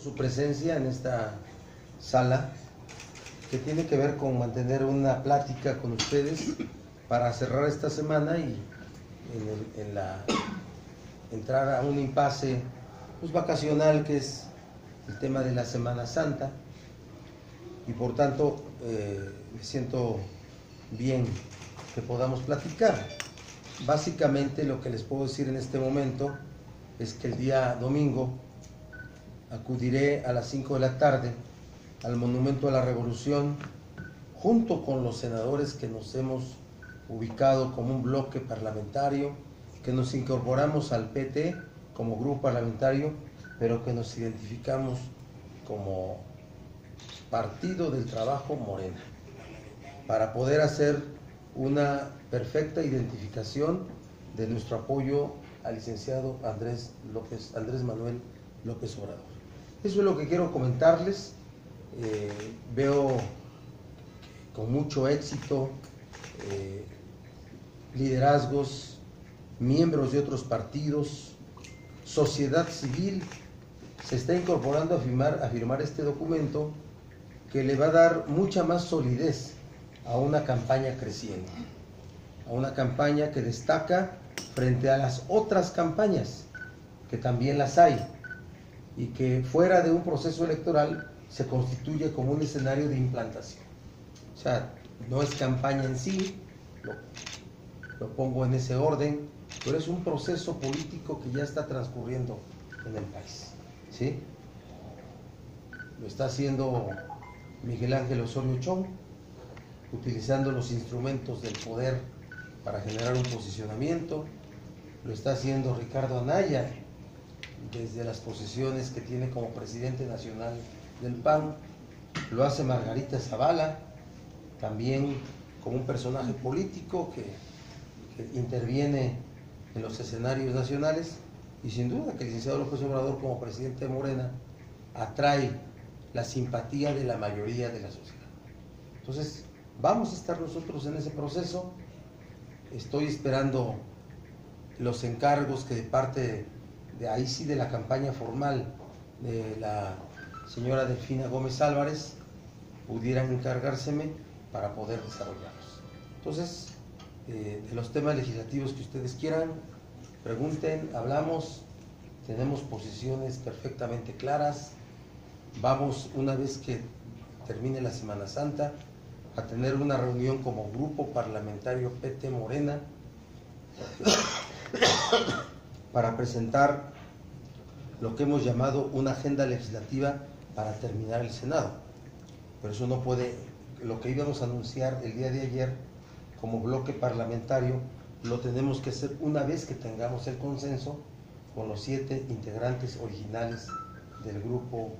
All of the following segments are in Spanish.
su presencia en esta sala, que tiene que ver con mantener una plática con ustedes para cerrar esta semana y entrar a un impasse pues, vacacional, que es el tema de la Semana Santa, y por tanto me siento bien que podamos platicar. Básicamente lo que les puedo decir en este momento es que el día domingo acudiré a las 5 de la tarde al Monumento a la Revolución junto con los senadores que nos hemos ubicado como un bloque parlamentario, que nos incorporamos al PT como grupo parlamentario, pero que nos identificamos como Partido del Trabajo Morena, para poder hacer una perfecta identificación de nuestro apoyo al licenciado Andrés Manuel López Obrador. Eso es lo que quiero comentarles. Veo con mucho éxito liderazgos, miembros de otros partidos, sociedad civil, se está incorporando a firmar este documento que le va a dar mucha más solidez a una campaña creciente, a una campaña que destaca frente a las otras campañas, que también las hay, y que fuera de un proceso electoral se constituye como un escenario de implantación. O sea, no es campaña en sí, lo pongo en ese orden, pero es un proceso político que ya está transcurriendo en el país, ¿sí? Lo está haciendo Miguel Ángel Osorio Chong, utilizando los instrumentos del poder para generar un posicionamiento. Lo está haciendo Ricardo Anaya, desde las posiciones que tiene como presidente nacional del PAN. Lo hace Margarita Zavala, también como un personaje político que interviene en los escenarios nacionales, y sin duda que el licenciado López Obrador como presidente de Morena atrae la simpatía de la mayoría de la sociedad. Entonces, vamos a estar nosotros en ese proceso. Estoy esperando los encargos que de parte de ahí sí de la campaña formal de la señora Delfina Gómez Álvarez pudieran encargárseme para poder desarrollarlos. Entonces, de los temas legislativos que ustedes quieran, pregunten, hablamos, tenemos posiciones perfectamente claras. Vamos, una vez que termine la Semana Santa, a tener una reunión como grupo parlamentario PT Morena para presentar lo que hemos llamado una agenda legislativa para terminar el Senado. Pero eso no puede, lo que íbamos a anunciar el día de ayer como bloque parlamentario, lo tenemos que hacer una vez que tengamos el consenso con los 7 integrantes originales del grupo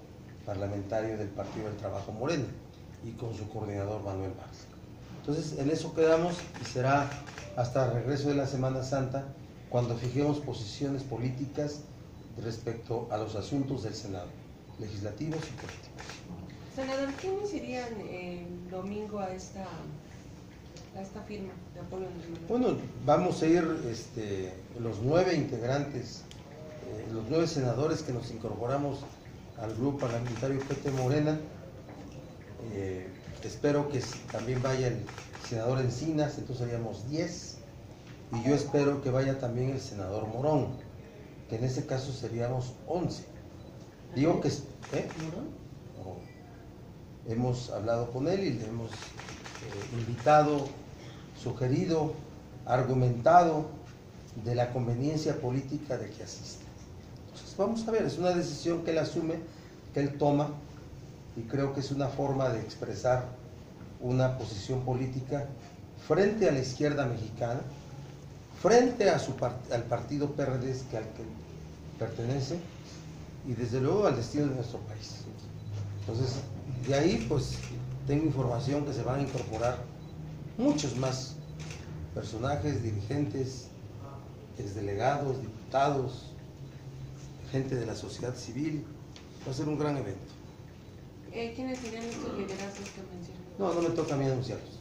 parlamentario del Partido del Trabajo Morena y con su coordinador Manuel Barça. Entonces, en eso quedamos, y será hasta el regreso de la Semana Santa cuando fijemos posiciones políticas respecto a los asuntos del Senado, legislativos y políticos. Senador, ¿quiénes irían el domingo a esta firma de apoyo? Bueno, vamos a ir los 9 integrantes, los 9 senadores que nos incorporamos al grupo parlamentario PT Morena. Espero que también vaya el senador Encinas, entonces seríamos 10, y yo espero que vaya también el senador Morón, que en ese caso seríamos 11. Digo que hemos hablado con él y le hemos invitado, sugerido, argumentado de la conveniencia política de que asista. Entonces vamos a ver, es una decisión que él asume, que él toma, y creo que es una forma de expresar una posición política frente a la izquierda mexicana, frente a al partido PRD al que pertenece, y desde luego al destino de nuestro país. Entonces, de ahí pues tengo información que se van a incorporar muchos más personajes, dirigentes, exdelegados, diputados, gente de la sociedad civil. Va a ser un gran evento. ¿Quiénes serían estos liderazgos que mencionan? No me toca a mí anunciarlos.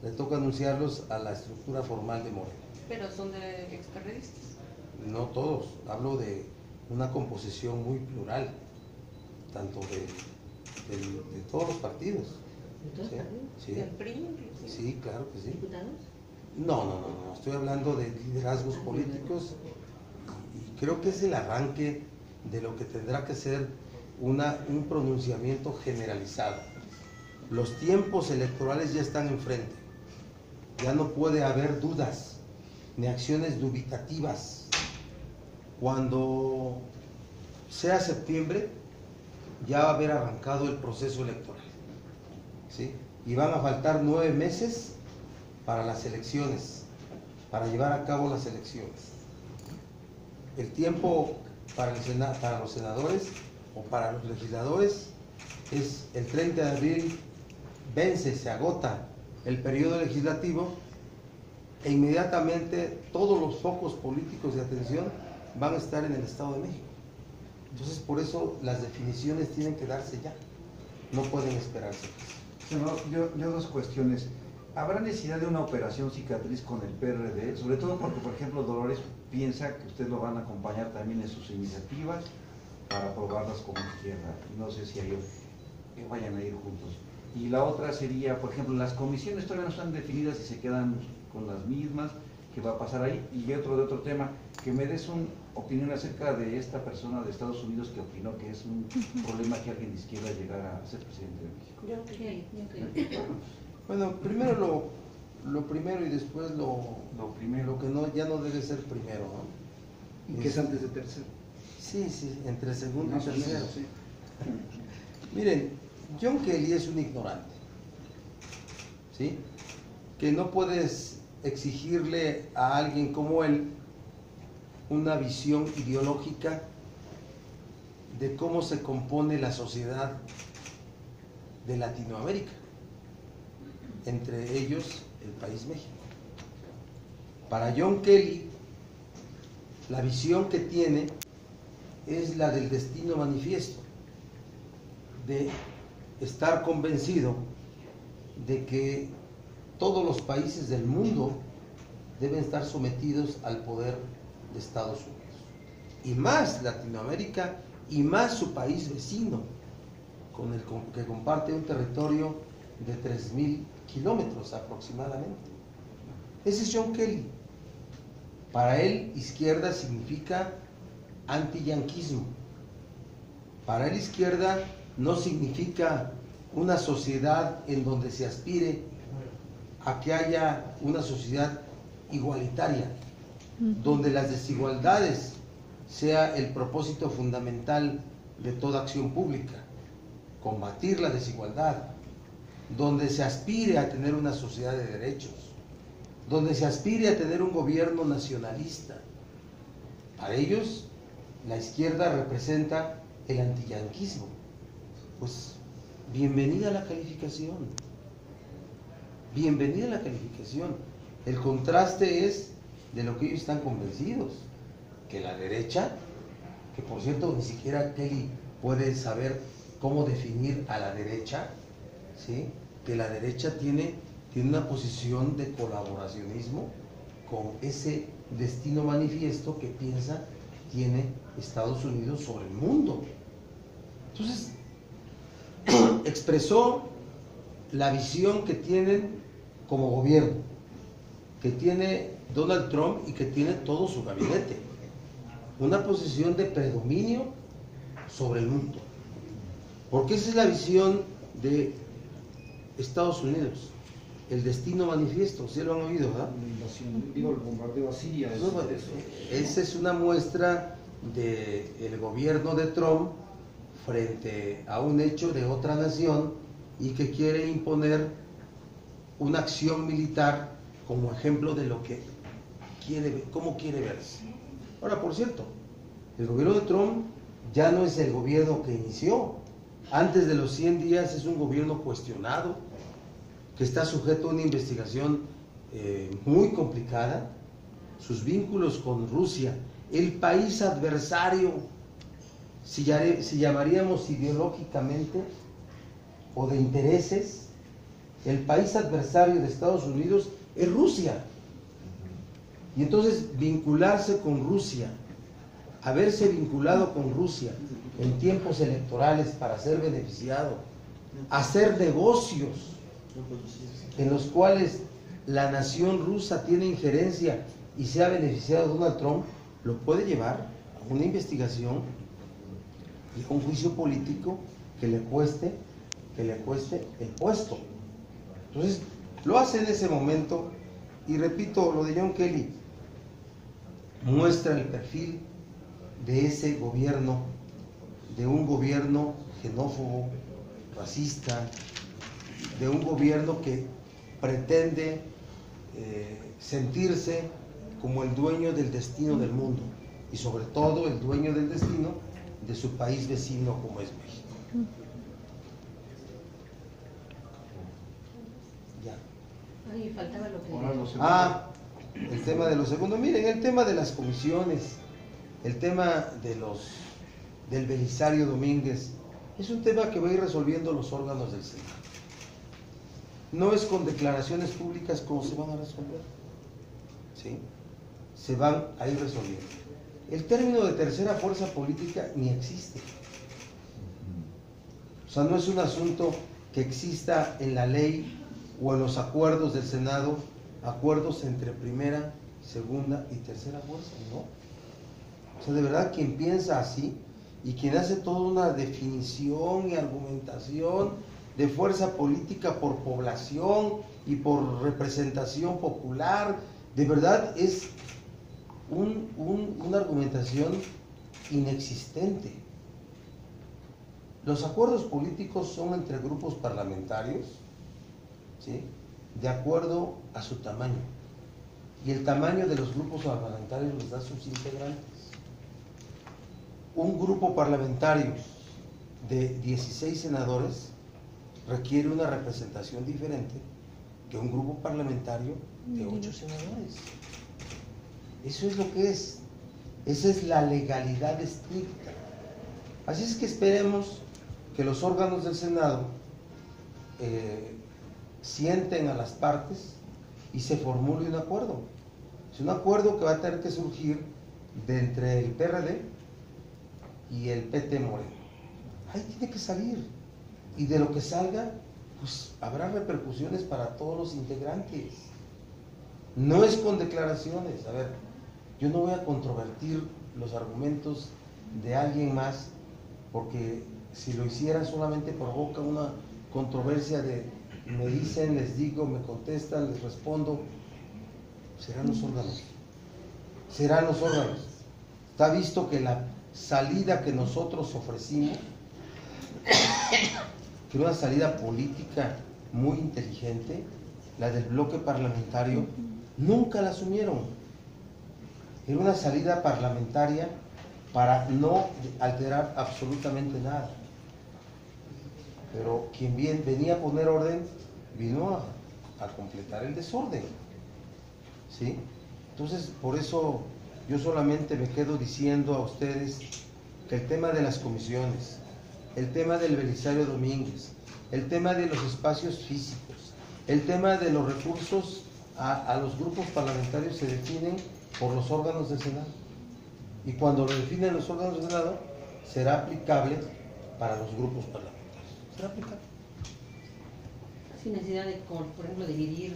Le toca anunciarlos a la estructura formal de Morena. ¿Pero son de experredistas? No todos, hablo de una composición muy plural. tanto de todos los partidos. ¿De todos los partidos? Sí. ¿Del PRI? Sí, claro que sí. ¿Diputados? No, estoy hablando de liderazgos políticos y creo que es el arranque de lo que tendrá que ser un pronunciamiento generalizado. Los tiempos electorales ya están enfrente, ya no puede haber dudas ni acciones dubitativas. Cuando sea septiembre ya va a haber arrancado el proceso electoral, ¿sí? Y van a faltar 9 meses para las elecciones, para llevar a cabo las elecciones. El tiempo para los senadores o para los legisladores es el 30 de abril, se agota el periodo legislativo e inmediatamente todos los focos políticos de atención van a estar en el Estado de México. Entonces, por eso las definiciones tienen que darse ya, no pueden esperarse. Senador, yo dos cuestiones. ¿Habrá necesidad de una operación cicatriz con el PRD? Sobre todo porque, por ejemplo, Dolores piensa que ustedes lo van a acompañar también en sus iniciativas para aprobarlas como izquierda. No sé si ellos vayan a ir juntos. Y la otra sería, por ejemplo, las comisiones todavía no están definidas y se quedan con las mismas. ¿Qué va a pasar ahí? Y otro tema, que me des una opinión acerca de esta persona de Estados Unidos que opinó que es un problema que alguien de izquierda llegara a ser presidente de México. Bueno, primero lo primero y después lo que no, ya no debe ser primero, ¿no? ¿Y qué es antes de tercero? Sí, entre segundo y tercero. Sí. Miren, John Kelly es un ignorante, ¿sí? Que no puedes exigirle a alguien como él una visión ideológica de cómo se compone la sociedad de Latinoamérica, entre ellos el país México. Para John Kelly, la visión que tiene es la del destino manifiesto, de estar convencido de que todos los países del mundo deben estar sometidos al poder de Estados Unidos, y más Latinoamérica y más su país vecino, con el que comparte un territorio de 3.000 kilómetros aproximadamente. Ese es John Kelly. Para él, izquierda significa antiyanquismo. Para él, izquierda no significa una sociedad en donde se aspire a que haya una sociedad igualitaria, donde las desigualdades sea el propósito fundamental de toda acción pública, combatir la desigualdad, donde se aspire a tener una sociedad de derechos, donde se aspire a tener un gobierno nacionalista. Para ellos, la izquierda representa el antiyanquismo. Pues, bienvenida a la calificación. Bienvenida a la calificación. El contraste es de lo que ellos están convencidos, que la derecha, que por cierto ni siquiera Kelly puede saber cómo definir a la derecha, ¿sí? Que la derecha tiene una posición de colaboracionismo con ese destino manifiesto que piensa tiene Estados Unidos sobre el mundo. Entonces, expresó la visión que tienen como gobierno, que tiene Donald Trump y que tiene todo su gabinete, una posición de predominio sobre el mundo, porque esa es la visión de Estados Unidos, el destino manifiesto. ¿Sí lo han oído, verdad? La invasión, el bombardeo a Siria. Esa es una muestra del gobierno de Trump frente a un hecho de otra nación y que quiere imponer una acción militar como ejemplo de lo que cómo quiere verse. Ahora, por cierto, el gobierno de Trump ya no es el gobierno que inició. Antes de los 100 días es un gobierno cuestionado, que está sujeto a una investigación muy complicada. Sus vínculos con Rusia, el país adversario, si llamaríamos ideológicamente o de intereses, el país adversario de Estados Unidos es Rusia. Y entonces vincularse con Rusia haberse vinculado con Rusia en tiempos electorales para ser beneficiado, hacer negocios en los cuales la nación rusa tiene injerencia y se ha beneficiado de Donald Trump, lo puede llevar a una investigación y a un juicio político que le cueste el puesto. Entonces, lo hace en ese momento, y repito, lo de John Kelly muestra el perfil de ese gobierno, de un gobierno xenófobo, racista, de un gobierno que pretende sentirse como el dueño del destino del mundo y sobre todo el dueño del destino de su país vecino como es México. Ya. Ay, faltaba lo que... El tema de lo segundo. Miren, el tema de las comisiones, el tema del Belisario Domínguez, es un tema que va a ir resolviendo los órganos del Senado. No es con declaraciones públicas como se van a resolver, ¿sí? Se van a ir resolviendo. El término de tercera fuerza política ni existe. O sea, no es un asunto que exista en la ley o en los acuerdos del Senado, acuerdos entre primera, segunda y tercera fuerza, ¿no? O sea, de verdad, quien piensa así y quien hace toda una definición y argumentación de fuerza política por población y por representación popular, de verdad es una argumentación inexistente. Los acuerdos políticos son entre grupos parlamentarios, ¿sí?, de acuerdo a su tamaño, y el tamaño de los grupos parlamentarios les da sus integrantes. Un grupo parlamentario de 16 senadores requiere una representación diferente que un grupo parlamentario de 8 senadores. Eso es lo que es. Esa es la legalidad estricta. Así es que esperemos que los órganos del Senado sienten a las partes y se formule un acuerdo. Es un acuerdo que va a tener que surgir de entre el PRD y el PT Moreno. Ahí tiene que salir. Y de lo que salga, pues habrá repercusiones para todos los integrantes. No es con declaraciones. A ver, yo no voy a controvertir los argumentos de alguien más, porque si lo hiciera solamente provoca una controversia de me dicen, les digo, me contestan, les respondo. Serán los órganos. Serán los órganos. Está visto que la salida que nosotros ofrecimos, que era una salida política muy inteligente, la del bloque parlamentario, nunca la asumieron. Era una salida parlamentaria para no alterar absolutamente nada. Pero quien bien venía a poner orden, vino a completar el desorden, ¿sí? Entonces, por eso yo solamente me quedo diciendo a ustedes que el tema de las comisiones, el tema del Belisario Domínguez, el tema de los espacios físicos, el tema de los recursos a los grupos parlamentarios se definen por los órganos del Senado. Y cuando lo definen los órganos del Senado, será aplicable para los grupos parlamentarios. Será aplicable. Sin necesidad de, por ejemplo, dividir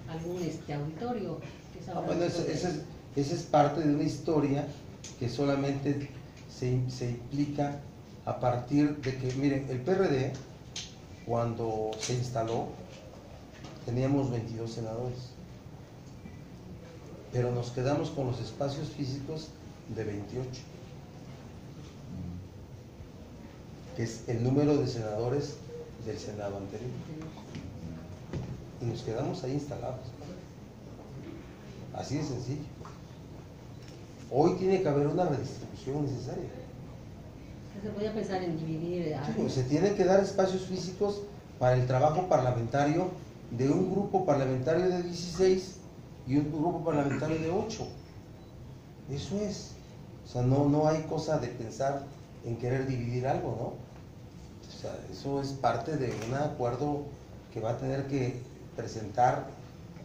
algún auditorio. Que es Bueno, esa es parte de una historia que solamente se implica a partir de que, miren, el PRD, cuando se instaló, teníamos 22 senadores, pero nos quedamos con los espacios físicos de 28, que es el número de senadores del Senado anterior, y nos quedamos ahí instalados. Así de sencillo. Hoy tiene que haber una redistribución necesaria. Se podía pensar en dividir. Sí, se tienen que dar espacios físicos para el trabajo parlamentario de un grupo parlamentario de 16 y un grupo parlamentario de 8. Eso es. O sea, no hay cosa de pensar en querer dividir algo, ¿no? O sea, eso es parte de un acuerdo que va a tener que presentar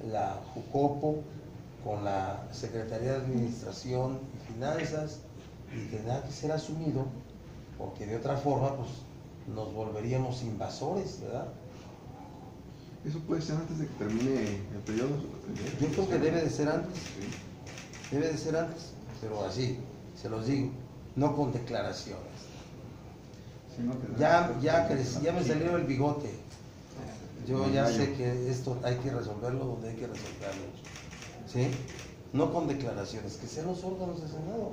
la JUCOPO con la Secretaría de Administración y Finanzas y tendrá que ser asumido, porque de otra forma pues nos volveríamos invasores, ¿verdad? ¿Eso puede ser antes de que termine el periodo? Yo creo que debe de ser antes, pero así, se los digo, no con declaraciones. Ya me salió el bigote. Yo ya sé que esto hay que resolverlo donde hay que resolverlo, ¿sí? No con declaraciones, que sean los órganos del Senado.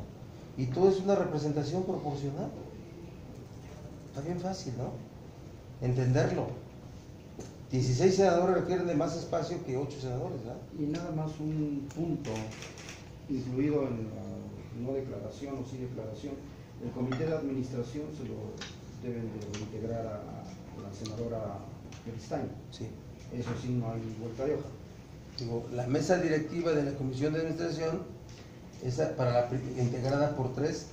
Y todo es una representación proporcional. Está bien fácil, ¿no? Entenderlo. 16 senadores requieren de más espacio que 8 senadores, ¿verdad? Y nada más un punto incluido en la no declaración o sí declaración. El comité de administración se lo deben de integrar a la senadora Beristain. Sí. Eso sí, no hay vuelta de hoja. Digo, la mesa directiva de la Comisión de Administración es integrada por 3,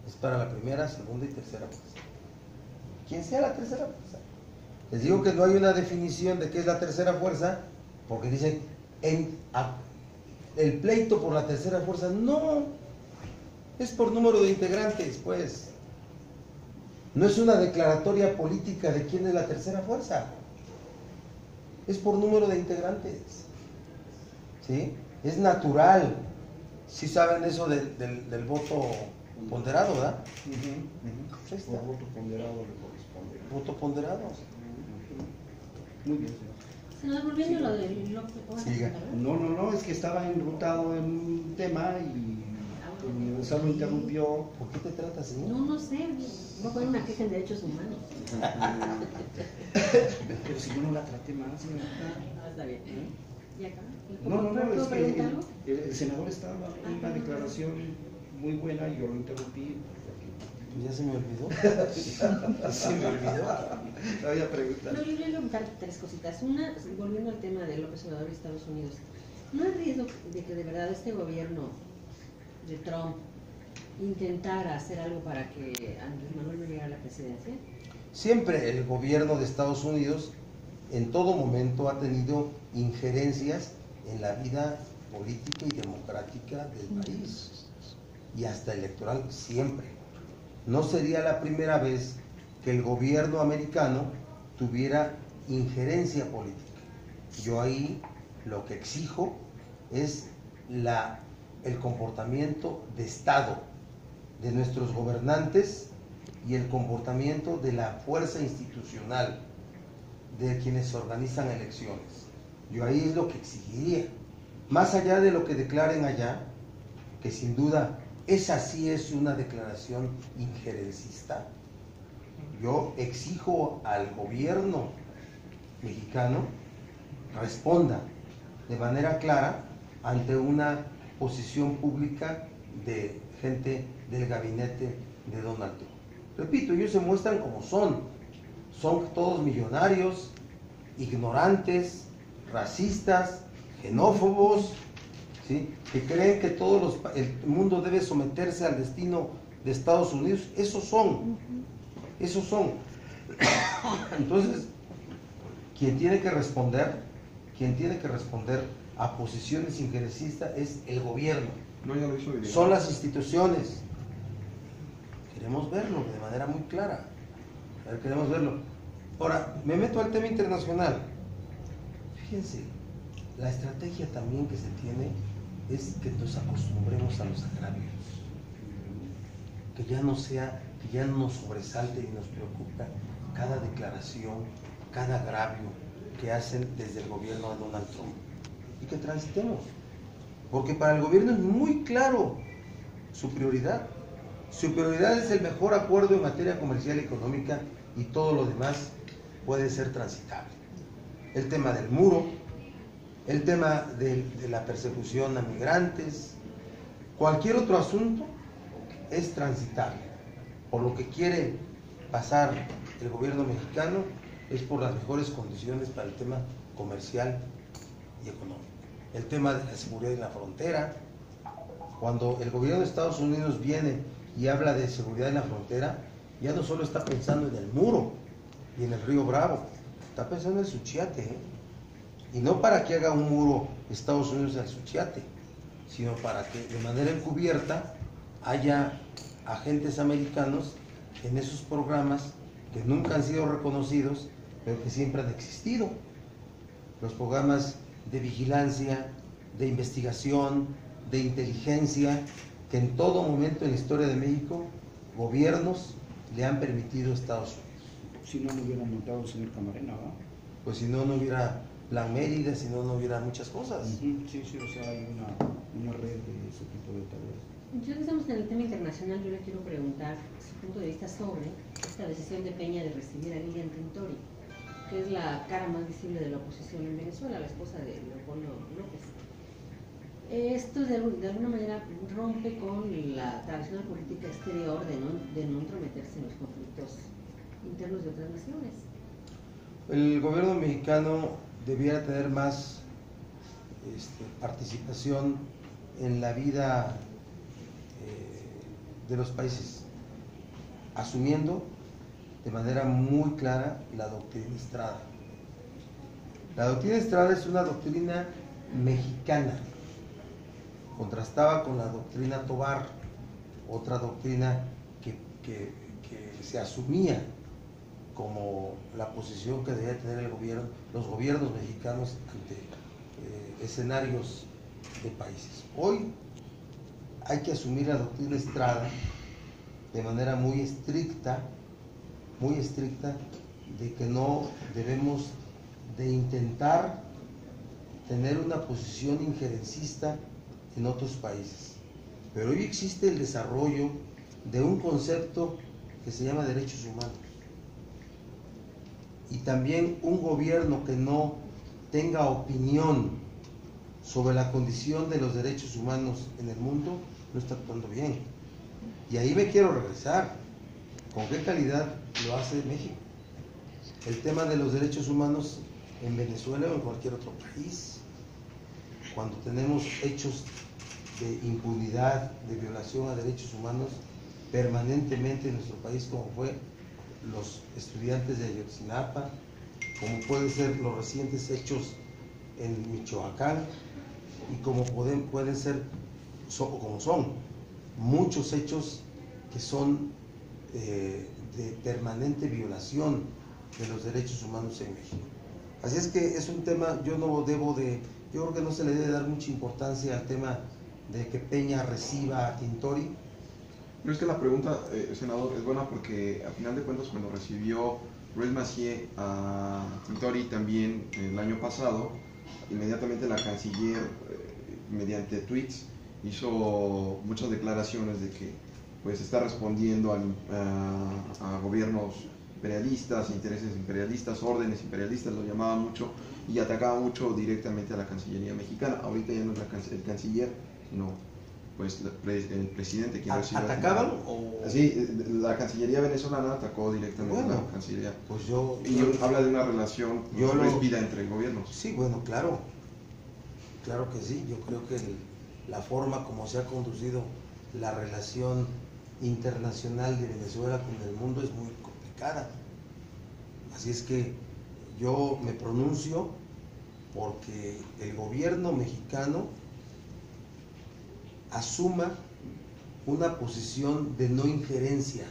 es para la primera, segunda y tercera fuerza. ¿Quién sea la tercera fuerza? Les digo que no hay una definición de qué es la tercera fuerza, porque dicen el pleito por la tercera fuerza. No, es por número de integrantes, pues. No es una declaratoria política de quién es la tercera fuerza. Es por número de integrantes. ¿Sí? Es natural. Sí saben eso del voto ponderado, ¿verdad? Ahí está. Por voto ponderado le corresponde. Voto ponderado. Muy bien, señor. Senador, volviendo a lo de López. Siga. No, es que estaba enrutado en un tema y el universal lo interrumpió. ¿Por qué te tratas así? No sé, voy a poner una queja en derechos humanos. Pero si yo no la traté mal, señorita. No, está bien. ¿Y acá? No, ¿Puedo es que preguntarlo? el senador estaba en una declaración muy buena y yo lo interrumpí. Ya se me olvidó. Se me olvidó. La voy a preguntar. No, yo le voy a preguntar 3 cositas. Una, volviendo al tema de López Obrador y Estados Unidos. ¿No hay riesgo de que de verdad este gobierno de Trump intentara hacer algo para que Andrés Manuel no llegara a la presidencia? Siempre el gobierno de Estados Unidos en todo momento ha tenido injerencias en la vida política y democrática del país, y hasta electoral siempre. No sería la primera vez que el gobierno americano tuviera injerencia política. Yo ahí lo que exijo es el comportamiento de Estado de nuestros gobernantes y el comportamiento de la fuerza institucional de quienes organizan elecciones. Yo ahí es lo que exigiría, más allá de lo que declaren allá, que sin duda esa sí es una declaración injerencista. Yo exijo al gobierno mexicano responda de manera clara ante una posición pública de gente del gabinete de Donald Trump. Repito, ellos se muestran como son todos millonarios, ignorantes, racistas, xenófobos, ¿sí? Que creen que el mundo debe someterse al destino de Estados Unidos. Esos son. Entonces, quien tiene que responder a posiciones injerencistas es el gobierno. No, ya lo hizo bien. Son las instituciones. Queremos verlo de manera muy clara. Queremos verlo. Ahora, me meto al tema internacional. Fíjense, la estrategia también que se tiene es que nos acostumbremos a los agravios. Que ya no nos sobresalte y nos preocupa cada declaración, cada agravio que hacen desde el gobierno de Donald Trump. Y que transitemos. Porque para el gobierno es muy claro su prioridad. Su prioridad es el mejor acuerdo en materia comercial y económica, y todo lo demás puede ser transitable. El tema del muro, el tema de la persecución a migrantes, cualquier otro asunto es transitable. Por lo que quiere pasar el gobierno mexicano es por las mejores condiciones para el tema comercial y económico. El tema de la seguridad en la frontera. Cuando el gobierno de Estados Unidos viene y habla de seguridad en la frontera, ya no solo está pensando en el muro y en el río Bravo, está pensando en Suchiate, ¿eh? Y no para que haga un muro Estados Unidos al Suchiate, sino para que de manera encubierta haya agentes americanos en esos programas que nunca han sido reconocidos, pero que siempre han existido. Los programas de vigilancia, de investigación, de inteligencia, que en todo momento en la historia de México, gobiernos le han permitido a Estados Unidos. Si no, no hubieran montado el señor Camarena, ¿verdad? Pues si no, no hubiera Plan Mérida, si no, no hubiera muchas cosas. Sí, sí, o sea, hay una red de ese tipo de tareas. Ya que estamos en el tema internacional, yo le quiero preguntar su punto de vista sobre esta decisión de Peña de recibir a Lilian Tintori, que es la cara más visible de la oposición en Venezuela, la esposa de Leopoldo López. Esto de alguna manera rompe con la tradicional política exterior de no entrometerse en los conflictos internos de otras naciones. El gobierno mexicano debiera tener más participación en la vida de los países, asumiendo de manera muy clara la doctrina Estrada. La doctrina Estrada es una doctrina mexicana, contrastaba con la doctrina Tobar, otra doctrina que se asumía como la posición que debía tener los gobiernos mexicanos ante escenarios de países. Hoy hay que asumir la doctrina Estrada de manera muy estricta, de que no debemos de intentar tener una posición injerencista en otros países. Pero hoy existe el desarrollo de un concepto que se llama derechos humanos. Y también un gobierno que no tenga opinión sobre la condición de los derechos humanos en el mundo no está actuando bien. Y ahí me quiero regresar. ¿Con qué calidad lo hace México? El tema de los derechos humanos en Venezuela o en cualquier otro país. Cuando tenemos hechos de impunidad, de violación a derechos humanos permanentemente en nuestro país, como fue los estudiantes de Ayotzinapa, como pueden ser los recientes hechos en Michoacán, y como pueden ser, como son muchos hechos que son de permanente violación de los derechos humanos en México. Así es que es un tema, yo creo que no se le debe dar mucha importancia al tema de que Peña reciba a Tintori. No, es que la pregunta, senador, es buena porque a final de cuentas cuando recibió Ruiz Massieu a Tintori también el año pasado, inmediatamente la canciller, mediante tweets, hizo muchas declaraciones de que pues está respondiendo a gobiernos imperialistas, intereses imperialistas, órdenes imperialistas, lo llamaba mucho y atacaba mucho directamente a la Cancillería mexicana. Ahorita ya no es el canciller, sino pues el presidente quien recibe. ¿Atacaban? O... Sí, la Cancillería venezolana atacó directamente a la Cancillería. Pues habla de una relación ríspida entre gobiernos. Sí, bueno, claro que sí. Yo creo que la forma como se ha conducido la relación internacional de Venezuela con el mundo es muy complicada. Así es que yo me pronuncio porque el gobierno mexicano asuma una posición de no injerencia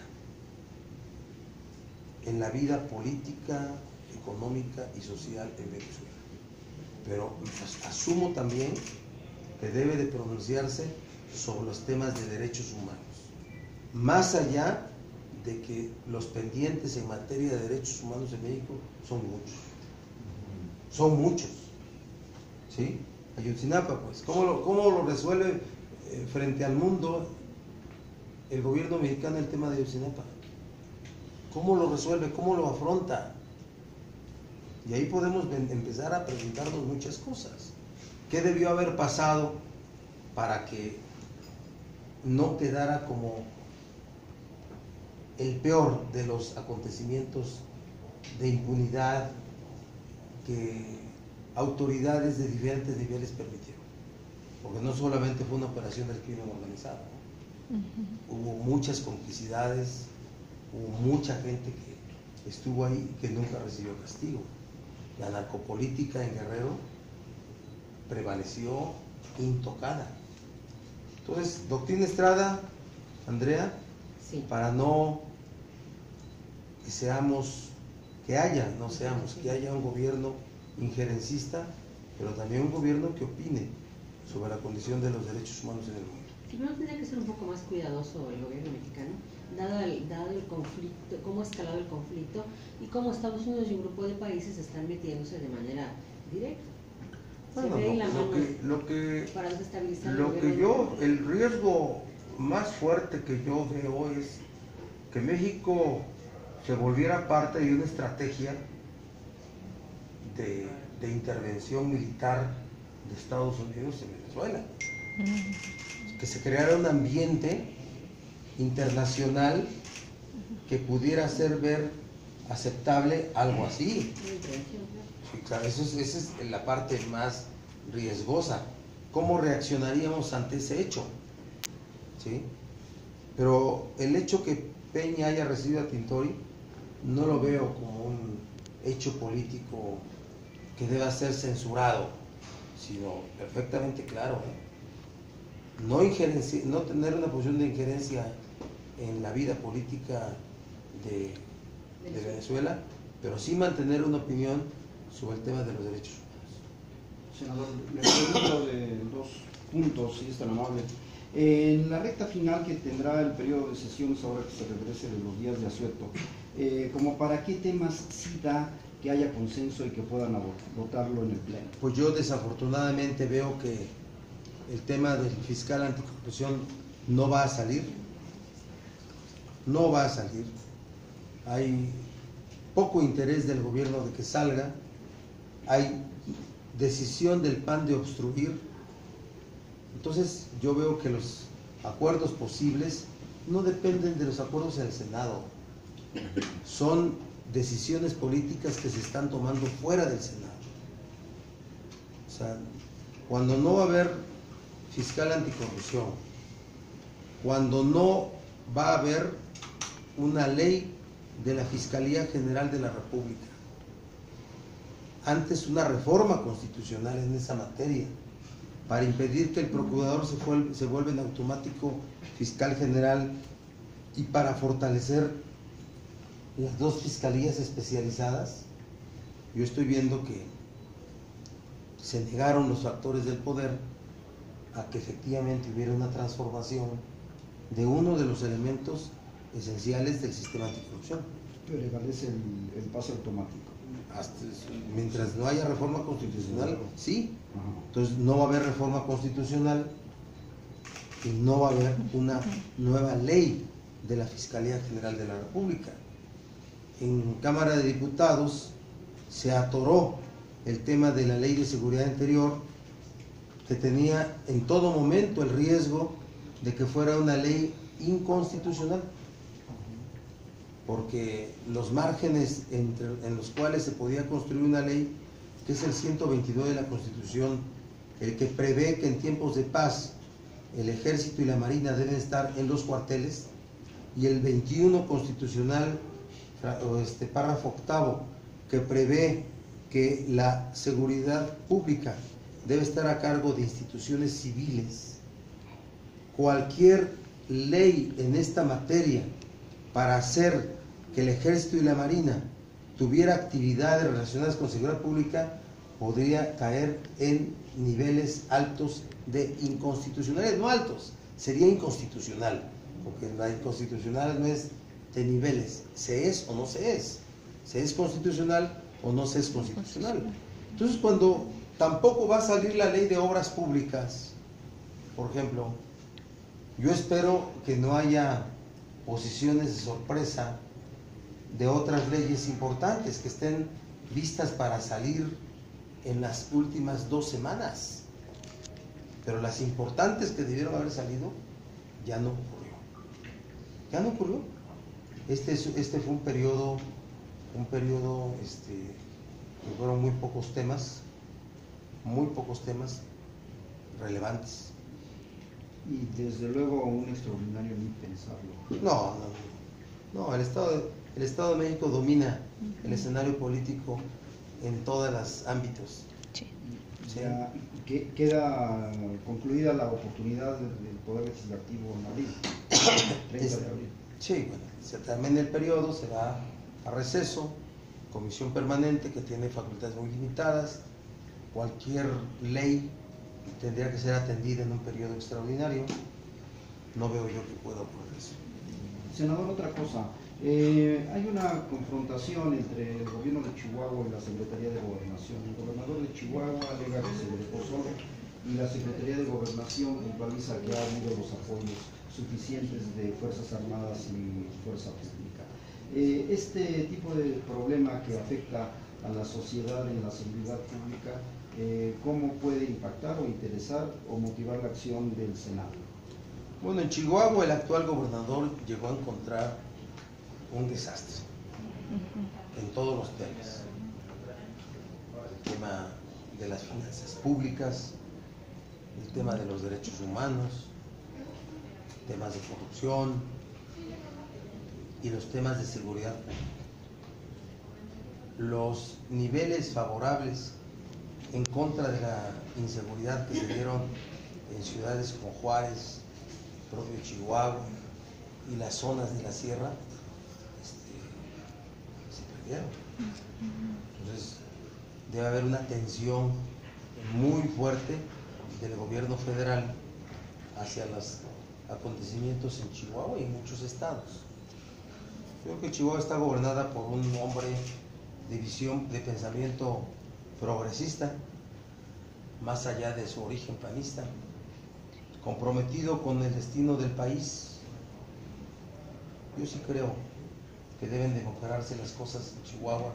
en la vida política, económica y social en Venezuela. Pero asumo también que debe de pronunciarse sobre los temas de derechos humanos, más allá de que los pendientes en materia de derechos humanos en México son muchos, ¿sí? Ayotzinapa, pues, ¿cómo lo resuelve frente al mundo el gobierno mexicano el tema de Ayotzinapa? ¿Cómo lo resuelve? ¿Cómo lo afronta? Y ahí podemos empezar a preguntarnos muchas cosas. ¿Qué debió haber pasado para que no quedara como el peor de los acontecimientos de impunidad que autoridades de diferentes niveles permitieron? Porque no solamente fue una operación del crimen organizado, ¿no? Hubo muchas complicidades, hubo mucha gente que estuvo ahí y que nunca recibió castigo. La narcopolítica en Guerrero prevaleció intocada. Entonces, doctrina Estrada, Andrea, Sí. para no que haya un gobierno injerencista, pero también un gobierno que opine sobre la condición de los derechos humanos en el mundo. Primero tendría que ser un poco más cuidadoso el gobierno mexicano, dado el conflicto, cómo ha escalado el conflicto y cómo Estados Unidos y un grupo de países están metiéndose de manera directa. Bueno, Se ve ahí la mano para desestabilizar el gobierno. el riesgo más fuerte que yo veo es que México se volviera parte de una estrategia de intervención militar de Estados Unidos en Venezuela. Que se creara un ambiente internacional que pudiera hacer ver aceptable algo así. Sí, claro, esa es la parte más riesgosa. ¿Cómo reaccionaríamos ante ese hecho? ¿Sí? Pero el hecho que Peña haya recibido a Tintori no lo veo como un hecho político que deba ser censurado, sino perfectamente claro. No tener una posición de injerencia en la vida política de Venezuela, pero sí mantener una opinión sobre el tema de los derechos humanos. Senador, le pregunto de 2 puntos, si es tan amable. En la recta final que tendrá el periodo de sesiones, ahora que se regrese de los días de asueto, ¿como para qué temas sí da que haya consenso y que puedan votarlo en el Pleno? Pues yo desafortunadamente veo que el tema del fiscal anticorrupción no va a salir. No va a salir. Hay poco interés del gobierno de que salga. Hay decisión del PAN de obstruir. Entonces yo veo que los acuerdos posibles no dependen de los acuerdos en el Senado. Son decisiones políticas que se están tomando fuera del Senado. O sea, cuando no va a haber fiscal anticorrupción, cuando no va a haber una ley de la Fiscalía General de la República, antes una reforma constitucional en esa materia, para impedir que el procurador se vuelva en automático fiscal general y para fortalecer las 2 fiscalías especializadas. Yo estoy viendo que se negaron los actores del poder a que efectivamente hubiera una transformación de uno de los elementos esenciales del sistema anticorrupción. Prevalece el pase automático. Mientras no haya reforma constitucional, sí. Ajá. Entonces no va a haber reforma constitucional y no va a haber una nueva ley de la Fiscalía General de la República. En Cámara de Diputados se atoró el tema de la Ley de Seguridad Interior, que tenía en todo momento el riesgo de que fuera una ley inconstitucional, porque los márgenes en los cuales se podía construir una ley, que es el 122 de la Constitución, el que prevé que en tiempos de paz el Ejército y la Marina deben estar en los cuarteles, y el 21 constitucional, párrafo 8, que prevé que la seguridad pública debe estar a cargo de instituciones civiles. Cualquier ley en esta materia para hacer que el Ejército y la Marina tuviera actividades relacionadas con seguridad pública podría caer en niveles altos de inconstitucionalidad, no altos, sería inconstitucional, porque la inconstitucional no es de niveles, se es o no se es constitucional o no se es constitucional. Entonces, cuando tampoco va a salir la ley de obras públicas, por ejemplo, yo espero que no haya posiciones de sorpresa de otras leyes importantes que estén vistas para salir en las últimas 2 semanas, pero las importantes que debieron haber salido ya no ocurrió. Este fue un periodo que fueron muy pocos temas relevantes. Y desde luego un extraordinario ni pensarlo. No, el Estado de México domina el escenario político en todos los ámbitos. Sí. Ya queda concluida la oportunidad del Poder Legislativo en abril. 30 de abril. Sí, bueno, se termina el periodo, se va a receso, comisión permanente que tiene facultades muy limitadas, cualquier ley tendría que ser atendida en un periodo extraordinario, no veo yo que pueda ocurrir eso. Senador, otra cosa, hay una confrontación entre el gobierno de Chihuahua y la Secretaría de Gobernación. El gobernador de Chihuahua alega que se dejó solo y la Secretaría de Gobernación puntualiza que ha habido los apoyos suficientes de Fuerzas Armadas y Fuerza Pública. Este tipo de problema que afecta a la sociedad en la seguridad pública, ¿cómo puede impactar o interesar o motivar la acción del Senado? Bueno, en Chihuahua el actual gobernador llegó a encontrar un desastre en todos los temas. El tema de las finanzas públicas, el tema de los derechos humanos, temas de corrupción y los temas de seguridad pública. Los niveles favorables en contra de la inseguridad que se dieron en ciudades como Juárez, propio Chihuahua y las zonas de la sierra, se perdieron. Entonces debe haber una tensión muy fuerte del gobierno federal hacia los acontecimientos en Chihuahua y en muchos estados. Creo que Chihuahua está gobernada por un hombre de visión, de pensamiento progresista, más allá de su origen panista, comprometido con el destino del país. Yo sí creo que deben de mejorarse las cosas en Chihuahua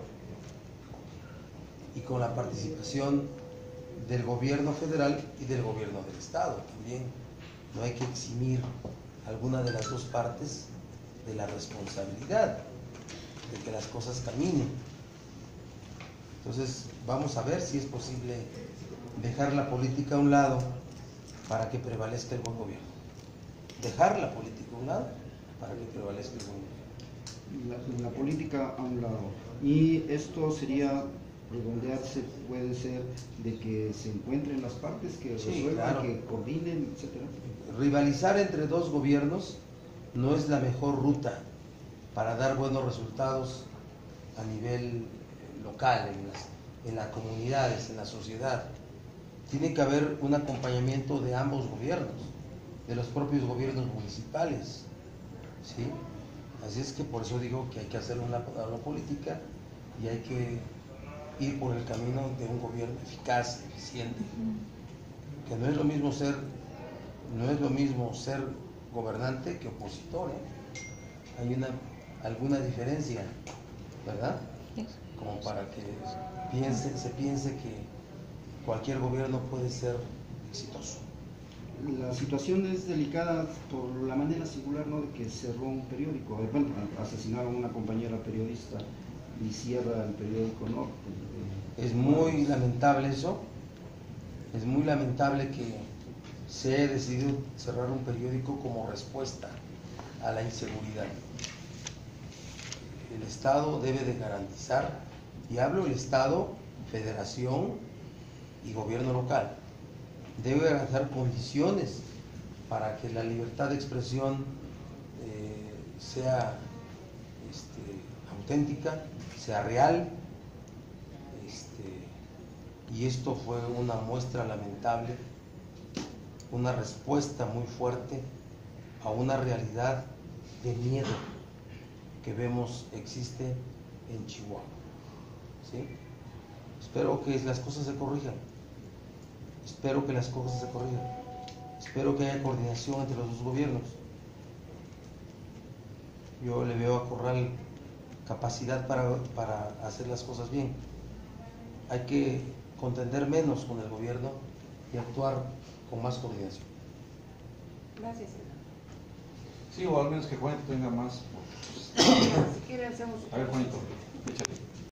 y con la participación del gobierno federal y del gobierno del estado también. No hay que eximir alguna de las dos partes de la responsabilidad de que las cosas caminen. Entonces vamos a ver si es posible dejar la política a un lado para que prevalezca el buen gobierno. Dejar la política a un lado para que prevalezca el buen gobierno. La política a un lado. Y esto sería redondearse, puede ser de que se encuentren las partes que resuelvan, claro, que coordinen, etcétera. Rivalizar entre dos gobiernos no es la mejor ruta para dar buenos resultados a nivel local, en las comunidades, en la sociedad. Tiene que haber un acompañamiento de ambos gobiernos, de los propios gobiernos municipales, ¿sí? Así es que por eso digo que hay que hacer una política y hay que ir por el camino de un gobierno eficaz, eficiente, que no es lo mismo ser gobernante que opositor, ¿eh? Hay alguna diferencia, ¿verdad? Como para que se piense que cualquier gobierno puede ser exitoso. La situación es delicada por la manera singular, ¿no?, de que cerró un periódico. Bueno, asesinaron a una compañera periodista y cierra el periódico Norte. Es muy lamentable eso. Es muy lamentable que se haya decidido cerrar un periódico como respuesta a la inseguridad. El Estado debe de garantizar, y hablo del Estado, Federación y gobierno local, debe garantizar condiciones para que la libertad de expresión sea auténtica, sea real, y esto fue una muestra lamentable, una respuesta muy fuerte a una realidad de miedo que vemos existe en Chihuahua, ¿sí? Espero que las cosas se corrijan. Espero que las cosas se corrijan. Espero que haya coordinación entre los dos gobiernos. Yo le veo a Corral capacidad para hacer las cosas bien. Hay que contender menos con el gobierno y actuar con más coordinación. Gracias, senador. Sí, o al menos que Juanito tenga más. Si quiere hacemos... A ver, Juanito, échale.